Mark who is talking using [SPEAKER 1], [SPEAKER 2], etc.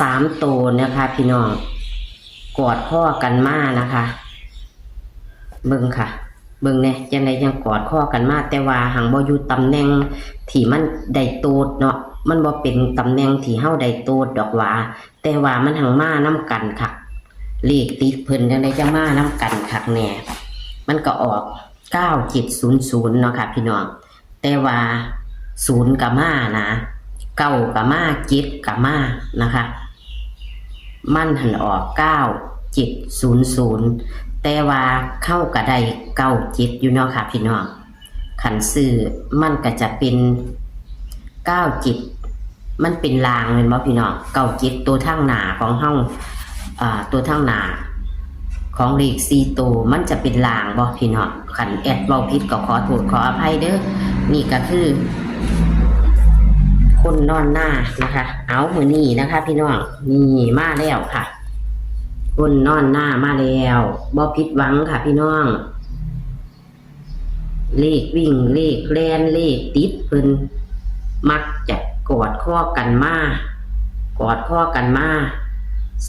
[SPEAKER 1] 3 ตัวนะคะพี่น้องกอดข้อกันมานะคะเบิ่งค่ะเบิ่งเนี่ยจังไดยังกอดข้อกันมาแต่ว่าหังบ่อยู่ตำแหน่งที่มันได้โตดเนาะมันบ่เป็นตำแหน่งที่เฮาได้โตดดอกว่าแต่ว่ามันหังมานํกันค่ะเลขติดเพิ่นจังไดจังมานํกันคักแน่มันก็ออก9700เนาะค่ะพี่น้องแต่ว่า0ก็มานะ9ก็มา7ก็มานะคะมันหันออก9700แต่ว่าเข้าก็ได้97อยู่เนาะค่ะพี่น้องขันซื้อมันก็จะเป็น97มันเป็นลางแม่นบ่พี่น้อง97ตัวทางหน้าของเฮาตัวทางหน้าของเลข4ตัวมันจะเป็นลางบ่พี่น้องขันแอดเว้าผิดก็ขอโทษขออภัยเด้อนี่ก็คือคนนอนหน้านะคะเอามื้อนี้นะคะพี่น้องนี่มาแล้วค่ะคนนอนหน้ามาแล้วบ่ผิดหวังค่ะพี่น้องเลขวิ่งเลขแล่นเลขติดเพิ่นมักจะกอดข้อกันมากอดข้อกันมา